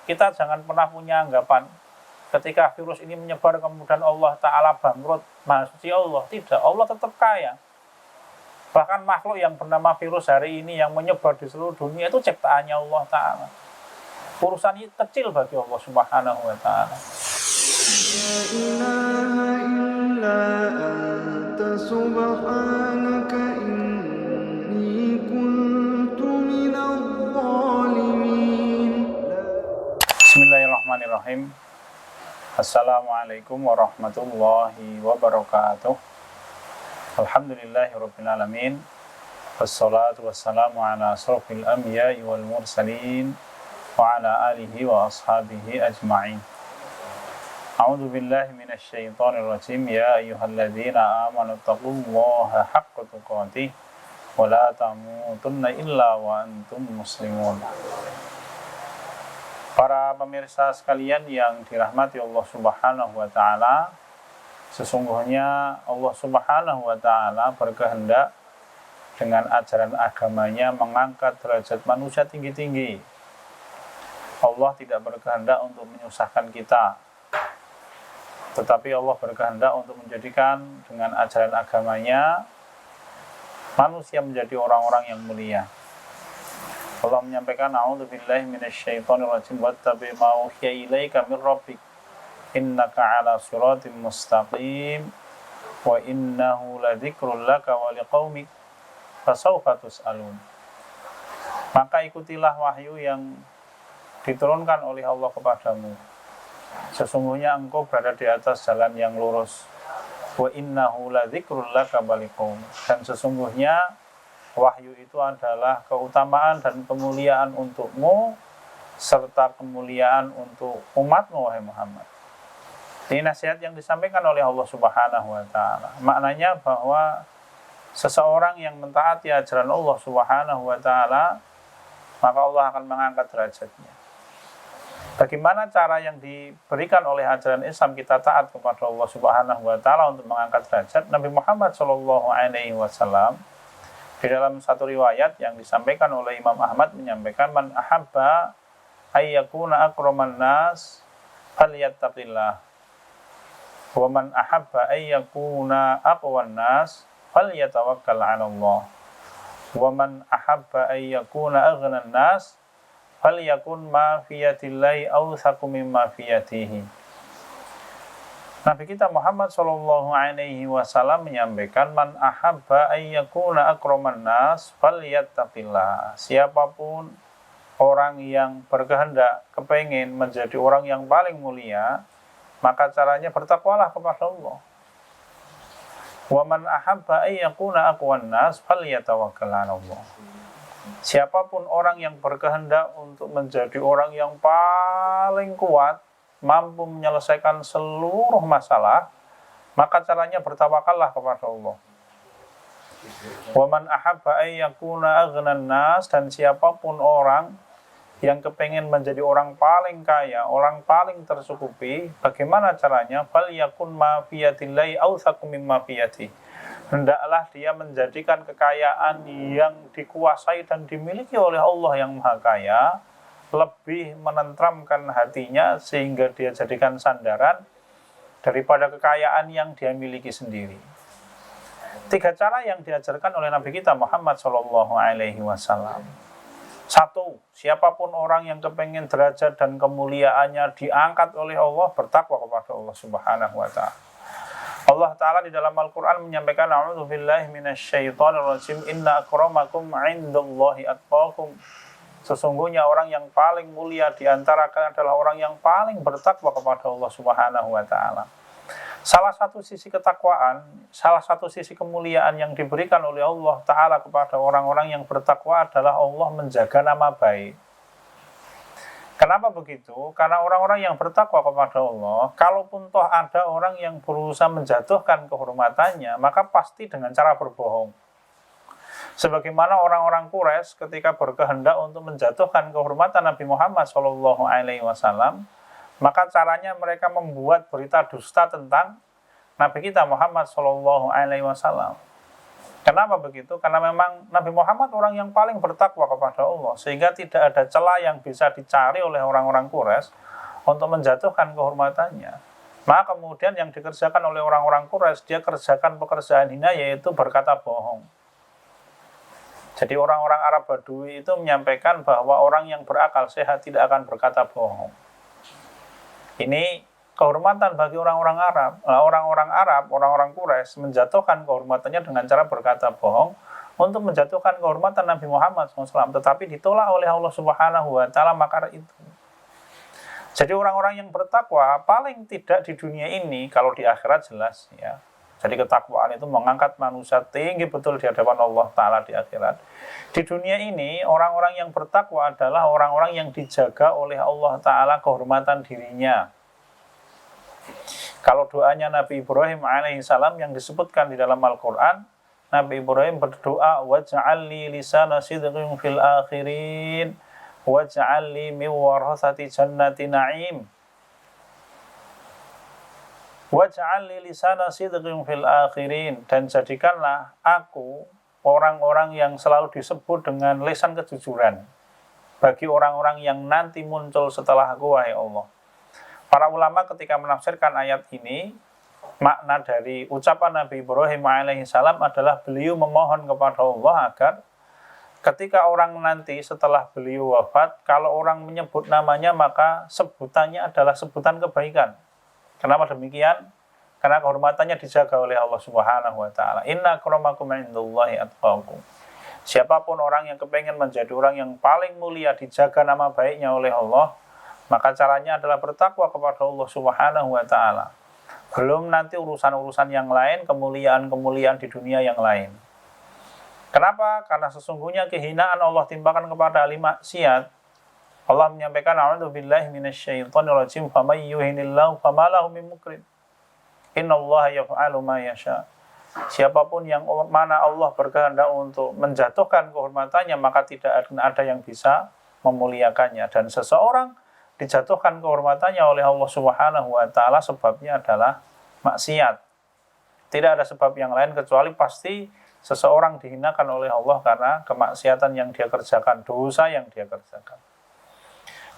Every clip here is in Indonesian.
Kita jangan pernah punya anggapan ketika virus ini menyebar kemudian Allah Ta'ala bangkrut, Maha Suci Allah. Tidak, Allah tetap kaya. Bahkan makhluk yang bernama virus hari ini yang menyebar di seluruh dunia itu ciptaannya Allah Ta'ala. Urusan ini kecil bagi Allah Subhanahu wa Ta'ala. La ilaha illa anta subhanaka inni kuntu minadh dhalimin. Bismillahirrahmanirrahim. Assalamualaikum warahmatullahi wabarakatuh. Alhamdulillahirabbil alamin. Wassalatu wassalamu ala asrofil anbiya'i wal mursalin wa ala alihi wa ashabihi ajma'in. A'udzu billahi minasy syaithanir rajim. Ya ayyuhalladzina amanu taqullaha haqqa tuqatih wa la tamutunna illa wa antum muslimun. Para pemirsa sekalian yang dirahmati Allah Subhanahu wa Ta'ala, sesungguhnya Allah Subhanahu wa Ta'ala berkehendak dengan ajaran agamanya mengangkat derajat manusia tinggi-tinggi. Allah tidak berkehendak untuk menyusahkan kita, tetapi Allah berkehendak untuk menjadikan dengan ajaran agamanya manusia menjadi orang-orang yang mulia. Allah menyampaikan, a'udzubillahi minasyaitonir rajim, wattabi' ma uhiya ilaika mir rabbik innaka 'ala shiratim mustaqim wa innahu ladzikrul laka wa liqaumik fasawfa tus'alun. Maka ikutilah wahyu yang diturunkan oleh Allah kepadamu. Sesungguhnya engkau berada di atas jalan yang lurus. Wa innahu ladzikrul laka wa liqaumik. Dan sesungguhnya wahyu itu adalah keutamaan dan kemuliaan untukmu serta kemuliaan untuk umatmu, wahai Muhammad. Ini nasihat yang disampaikan oleh Allah Subhanahu wa Ta'ala. Maknanya bahwa seseorang yang mentaati ajaran Allah Subhanahu wa Ta'ala, maka Allah akan mengangkat derajatnya. Bagaimana cara yang diberikan oleh ajaran Islam kita taat kepada Allah Subhanahu wa Ta'ala untuk mengangkat derajat? Nabi Muhammad SAW di dalam satu riwayat yang disampaikan oleh Imam Ahmad menyampaikan, man ahabba ayyakuna akraman nas falyattaqillah wa man ahabba ayyakuna aqwan nas falyatawakkal 'ala Allah wa man ahabba ayyakuna aghnan nas falyakun ma fi yadillahi awthaqu mimma fi yadihi. Nabi kita Muhammad SAW menyampaikan, man ahabba ayyakuna akraman nas falyattaqillah. Siapapun orang yang berkehendak kepengin menjadi orang yang paling mulia, maka caranya bertakwalah kepada Allah. Wa man ahabba ayyakuna aqwan nas falyatawakkal 'ala Allah. Siapapun orang yang berkehendak untuk menjadi orang yang paling kuat, mampu menyelesaikan seluruh masalah, maka caranya bertawakallah kepada Allah. Wa man ahabba ayyakuna aghnan nas, dan siapapun orang yang kepengen menjadi orang paling kaya, orang paling tercukupi, bagaimana caranya? Fal yakun ma fi yadillahi awthaqu mimma fi yadihi. Hendaklah dia menjadikan kekayaan yang dikuasai dan dimiliki oleh Allah yang Maha Kaya lebih menentramkan hatinya sehingga dia jadikan sandaran daripada kekayaan yang dia miliki sendiri. 3 cara yang diajarkan oleh Nabi kita Muhammad SAW. 1. Siapapun orang yang kepengen derajat dan kemuliaannya diangkat oleh Allah, bertakwa kepada Allah Subhanahu wa Ta'ala. Allah Ta'ala di dalam Al-Quran menyampaikan, a'udzubillahi minasyaitonir rajim, inna akramakum 'indallahi atqakum. Sesungguhnya orang yang paling mulia di antara kalian adalah orang yang paling bertakwa kepada Allah Subhanahu wa Ta'ala. Salah satu sisi ketakwaan, salah satu sisi kemuliaan yang diberikan oleh Allah Ta'ala kepada orang-orang yang bertakwa adalah Allah menjaga nama baik. Kenapa begitu? Karena orang-orang yang bertakwa kepada Allah, kalaupun toh ada orang yang berusaha menjatuhkan kehormatannya, maka pasti dengan cara berbohong. Sebagaimana orang-orang Quraisy ketika berkehendak untuk menjatuhkan kehormatan Nabi Muhammad SAW, maka caranya mereka membuat berita dusta tentang Nabi kita Muhammad SAW. Kenapa begitu? Karena memang Nabi Muhammad orang yang paling bertakwa kepada Allah, sehingga tidak ada celah yang bisa dicari oleh orang-orang Quraisy untuk menjatuhkan kehormatannya. Maka kemudian yang dikerjakan oleh orang-orang Quraisy, dia kerjakan pekerjaan hina, yaitu berkata bohong. Jadi orang-orang Arab Badui itu menyampaikan bahwa orang yang berakal sehat tidak akan berkata bohong. Ini kehormatan bagi orang-orang Arab. Orang-orang Quraisy menjatuhkan kehormatannya dengan cara berkata bohong untuk menjatuhkan kehormatan Nabi Muhammad SAW. Tetapi ditolak oleh Allah Subhanahu Wa Taala makar itu. Jadi orang-orang yang bertakwa paling tidak di dunia ini, kalau di akhirat jelas ya. Jadi ketakwaan itu mengangkat manusia tinggi betul di hadapan Allah Ta'ala di akhirat. Di dunia ini orang-orang yang bertakwa adalah orang-orang yang dijaga oleh Allah Ta'ala kehormatan dirinya. Kalau doanya Nabi Ibrahim alaihissalam yang disebutkan di dalam Al-Quran, Nabi Ibrahim berdoa, waj'al li lisana sidqin fil akhirin waj'al li min warasati jannati na'im waj'al li lisana sidqin fil akhirin, dan jadikanlah aku orang-orang yang selalu disebut dengan lisan kejujuran bagi orang-orang yang nanti muncul setelah aku, wahai Allah. Para ulama ketika menafsirkan ayat ini, makna dari ucapan Nabi Ibrahim alaihissalam adalah beliau memohon kepada Allah agar ketika orang nanti setelah beliau wafat, kalau orang menyebut namanya maka sebutannya adalah sebutan kebaikan. Kenapa demikian? Karena kehormatannya dijaga oleh Allah Subhanahu Wa Taala. Inna akramakum indallahi atqakum. Siapapun orang yang kepengen menjadi orang yang paling mulia, dijaga nama baiknya oleh Allah, maka caranya adalah bertakwa kepada Allah Subhanahu Wa Taala. Belum nanti urusan-urusan yang lain, kemuliaan-kemuliaan di dunia yang lain. Kenapa? Karena sesungguhnya kehinaan Allah timpakan kepada ahli maksiat. Allah menyampaikan, a'udzubillahi minasyaitonirrajim, faman yuhinillahu famalahu min mukrim. Innallaha yaf'alu ma yasha. Siapapun yang mana Allah berkehendak untuk menjatuhkan kehormatannya, maka tidak ada yang bisa memuliakannya. Dan seseorang dijatuhkan kehormatannya oleh Allah Subhanahu Wa Taala sebabnya adalah maksiat. Tidak ada sebab yang lain kecuali pasti seseorang dihinakan oleh Allah karena kemaksiatan yang dia kerjakan, dosa yang dia kerjakan.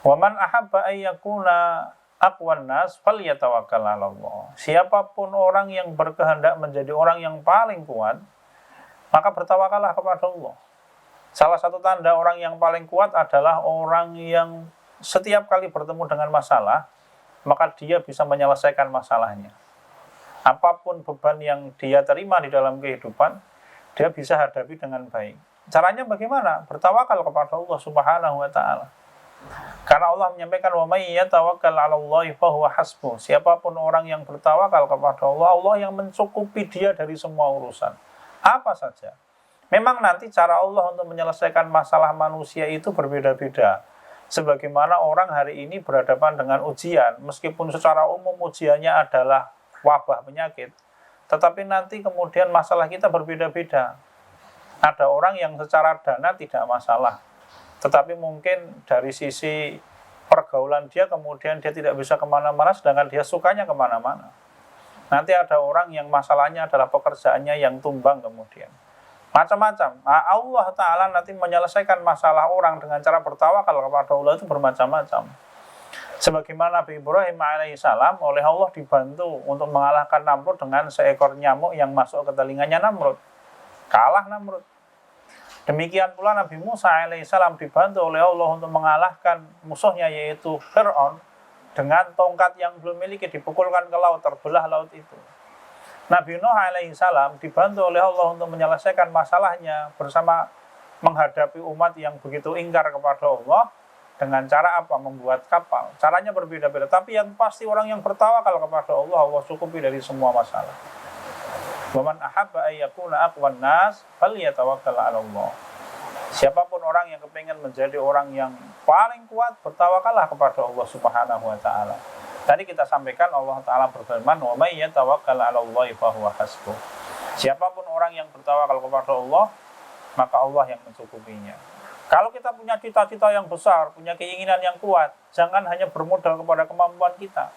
Wa man ahabba ayyakuna aqwan nas falyatawakkal 'ala Allah. Siapapun orang yang berkehendak menjadi orang yang paling kuat, maka bertawakallah kepada Allah. Salah satu tanda orang yang paling kuat adalah orang yang setiap kali bertemu dengan masalah, maka dia bisa menyelesaikan masalahnya. Apapun beban yang dia terima di dalam kehidupan, dia bisa hadapi dengan baik. Caranya bagaimana? Bertawakal kepada Allah Subhanahu Wa Taala. Karena Allah menyampaikan, wa may yatawakkal 'alallahi fahuwa hasbuh. Siapapun orang yang bertawakal kepada Allah, Allah yang mencukupi dia dari semua urusan. Apa saja. Memang nanti cara Allah untuk menyelesaikan masalah manusia itu berbeda-beda. Sebagaimana orang hari ini berhadapan dengan ujian, meskipun secara umum ujiannya adalah wabah penyakit, tetapi nanti kemudian masalah kita berbeda-beda. Ada orang yang secara dana tidak masalah, tetapi mungkin dari sisi pergaulan dia kemudian dia tidak bisa kemana-mana, sedangkan dia sukanya kemana-mana. Nanti ada orang yang masalahnya adalah pekerjaannya yang tumbang kemudian. Macam-macam. Allah Ta'ala nanti menyelesaikan masalah orang dengan cara bertawakal kepada Allah itu bermacam-macam. Sebagaimana Nabi Ibrahim alaihissalam oleh Allah dibantu untuk mengalahkan Namrud dengan seekor nyamuk yang masuk ke telinganya Namrud. Kalah Namrud. Demikian pula Nabi Musa alaihissalam dibantu oleh Allah untuk mengalahkan musuhnya yaitu Fir'aun dengan tongkat yang belum miliki, dipukulkan ke laut, terbelah laut itu. Nabi Nuh alaihissalam dibantu oleh Allah untuk menyelesaikan masalahnya bersama menghadapi umat yang begitu ingkar kepada Allah dengan cara apa? Membuat kapal. Caranya berbeda-beda, tapi yang pasti orang yang bertawakal kepada Allah, Allah cukupi dari semua masalah. Wa man ahabba ayyakuna aqwan nas falyatawakkal 'ala Allah. Siapapun orang yang kepingin menjadi orang yang paling kuat, bertawakallah kepada Allah Subhanahu Wa Taala. Tadi kita sampaikan Allah Ta'ala berfirman, wa may yatawakkal 'ala Allahi fahuwa hasbuh. Siapapun orang yang bertawakal kepada Allah, maka Allah yang mencukupinya. Kalau kita punya cita-cita yang besar, punya keinginan yang kuat, jangan hanya bermodal kepada kemampuan kita.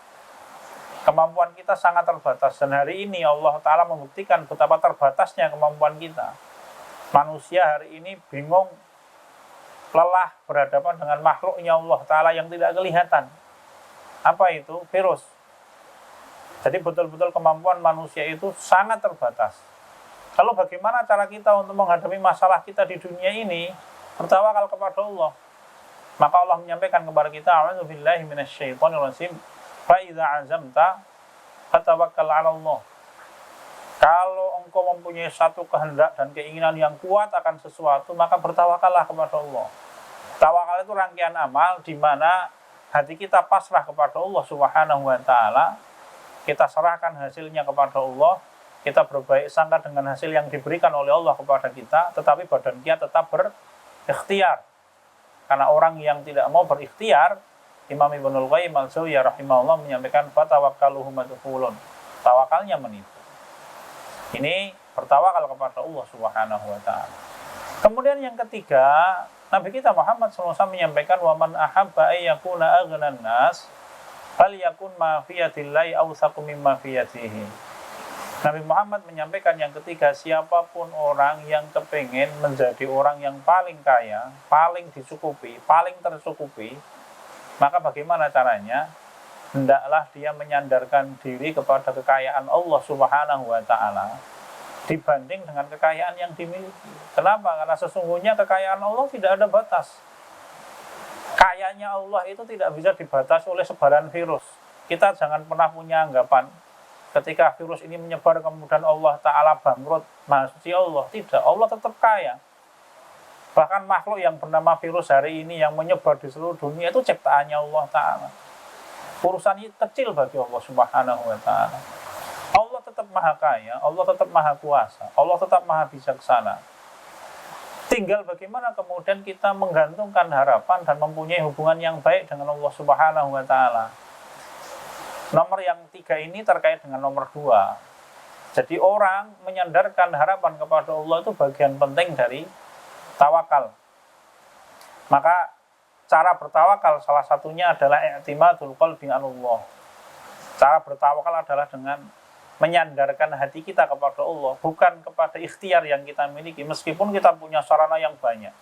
Kemampuan kita sangat terbatas, dan hari ini Allah Ta'ala membuktikan betapa terbatasnya kemampuan kita. Manusia hari ini bingung, lelah berhadapan dengan makhluknya Allah Ta'ala yang tidak kelihatan. Apa itu? Virus. Jadi betul-betul kemampuan manusia itu sangat terbatas. Lalu bagaimana cara kita untuk menghadapi masalah kita di dunia ini? Bertawakal kepada Allah. Maka Allah menyampaikan kepada kita, a'udzubillahi minasyaitonirrajim, fa idza azamta fatawakkal 'ala Allah. Kalau engkau mempunyai satu kehendak dan keinginan yang kuat akan sesuatu, maka bertawakallah kepada Allah. Tawakal itu rangkaian amal di mana hati kita pasrah kepada Allah Subhanahu wa taala. Kita serahkan hasilnya kepada Allah, kita berbaik sangka dengan hasil yang diberikan oleh Allah kepada kita, tetapi badan kita tetap berikhtiar. Karena orang yang tidak mau berikhtiar, Imam Ibnul Qayyim al-Jauziyah rahimahullah menyampaikan fatawakkaluhu madkhulun. Tawakalnya menipu. Ini bertawakal kepada Allah Subhanahu wa taala. Kemudian yang ketiga, Nabi kita Muhammad SAW menyampaikan wa man ahabba ayyakuna aghnan nas fal yakun ma fi yadillahi awsaqu mimma fi yadihi. Nabi Muhammad menyampaikan yang ketiga, siapapun orang yang kepingin menjadi orang yang paling kaya, paling dicukupi, paling tercukupi, maka bagaimana caranya? Hendaklah dia menyandarkan diri kepada kekayaan Allah Subhanahu wa taala dibanding dengan kekayaan yang dimiliki. Kenapa? Karena sesungguhnya kekayaan Allah tidak ada batas. Kayanya Allah itu tidak bisa dibatasi oleh sebaran virus. Kita jangan pernah punya anggapan ketika virus ini menyebar kemudian Allah Ta'ala bangkrut, Maha Suci Allah. Tidak, Allah tetap kaya. Bahkan makhluk yang bernama virus hari ini yang menyebar di seluruh dunia itu ciptaannya Allah Ta'ala. Urusan ini kecil bagi Allah Subhanahu wa Ta'ala. Allah tetap maha kaya, Allah tetap maha kuasa, Allah tetap maha bijaksana. Tinggal bagaimana kemudian kita menggantungkan harapan dan mempunyai hubungan yang baik dengan Allah Subhanahu wa Ta'ala. Nomor yang 3 ini terkait dengan nomor 2. Jadi orang menyandarkan harapan kepada Allah itu bagian penting dari tawakal. Maka cara bertawakal salah satunya adalah i'timadul qalbi 'ala Allah. Cara bertawakal adalah dengan menyandarkan hati kita kepada Allah, bukan kepada ikhtiar yang kita miliki, meskipun kita punya sarana yang banyak.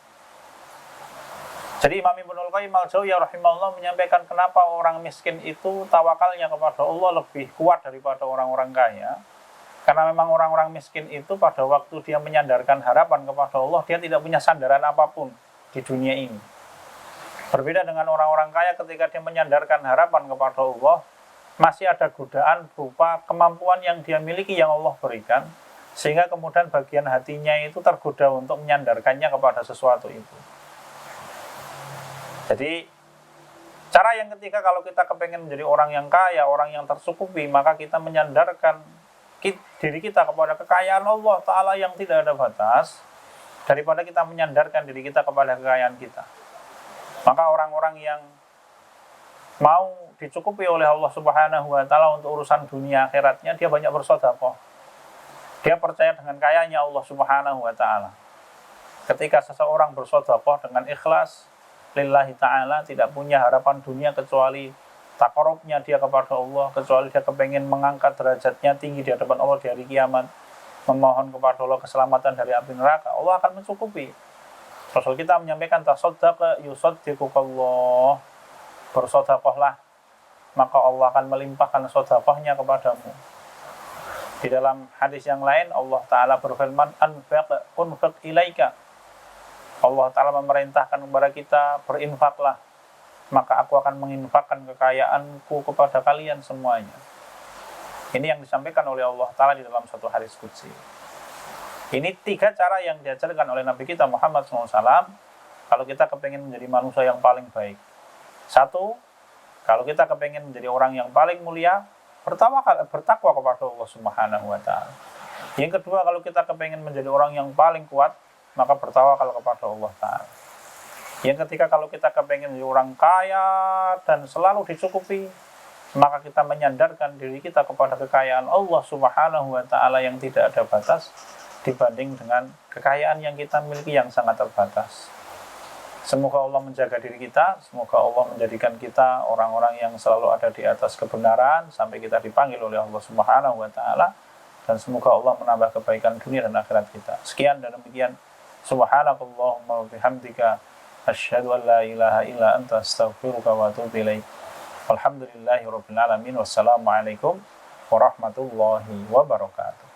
Jadi Imam Ibnul Qayyim al-Jauziyah rahimahullah menyampaikan kenapa orang miskin itu tawakalnya kepada Allah lebih kuat daripada orang-orang kaya. Karena memang orang-orang miskin itu pada waktu dia menyandarkan harapan kepada Allah, dia tidak punya sandaran apapun di dunia ini. Berbeda dengan orang-orang kaya ketika dia menyandarkan harapan kepada Allah, masih ada godaan berupa kemampuan yang dia miliki yang Allah berikan, sehingga kemudian bagian hatinya itu tergoda untuk menyandarkannya kepada sesuatu itu. Jadi cara yang ketiga, kalau kita kepengen menjadi orang yang kaya, orang yang tercukupi, maka kita menyandarkan diri kita kepada kekayaan Allah Ta'ala yang tidak ada batas, daripada kita menyandarkan diri kita kepada kekayaan kita. Maka orang-orang yang mau dicukupi oleh Allah Subhanahu wa Ta'ala untuk urusan dunia akhiratnya, dia banyak bersedekah. Dia percaya dengan kayanya Allah Subhanahu wa Ta'ala. Ketika seseorang bersedekah dengan ikhlas lillahi ta'ala, tidak punya harapan dunia kecuali takarubnya dia kepada Allah, kecuali dia kepengen mengangkat derajatnya tinggi di hadapan Allah di hari kiamat, memohon kepada Allah keselamatan dari api neraka, Allah akan mencukupi. Rasul kita menyampaikan, tasaddaqa yusaddiqukallah, bersedekahlah maka Allah akan melimpahkan sedekahnya kepadamu. Di dalam hadis yang lain Allah Ta'ala berfirman, unfiq ilaika, Allah Ta'ala memerintahkan kepada kita, berinfaklah, maka aku akan menginfakkan kekayaanku kepada kalian semuanya. Ini yang disampaikan oleh Allah Ta'ala di dalam satu hadis qudsi. Ini 3 cara yang diajarkan oleh Nabi kita Muhammad SAW kalau kita kepengen menjadi manusia yang paling baik. 1, kalau kita kepengen menjadi orang yang paling mulia, bertakwa kepada Allah Subhanahu wa Ta'ala. Yang kedua, kalau kita kepengen menjadi orang yang paling kuat, maka bertawakal kepada Allah Ta'ala. Yang ketiga, kalau kita kepengen menjadi orang kaya dan selalu dicukupi, maka kita menyandarkan diri kita kepada kekayaan Allah Subhanahu wa Ta'ala yang tidak ada batas dibanding dengan kekayaan yang kita miliki yang sangat terbatas. Semoga Allah menjaga diri kita, semoga Allah menjadikan kita orang-orang yang selalu ada di atas kebenaran sampai kita dipanggil oleh Allah Subhanahu wa Ta'ala, dan semoga Allah menambah kebaikan dunia dan akhirat kita. Sekian dan demikian. Subhanakallahumma wa bihamdika asyhadu an la ilaha illa anta astaghfiruka wa atubu ilaik. Alhamdulillahirabbil alamin. Wassalamualaikum warahmatullahi wabarakatuh.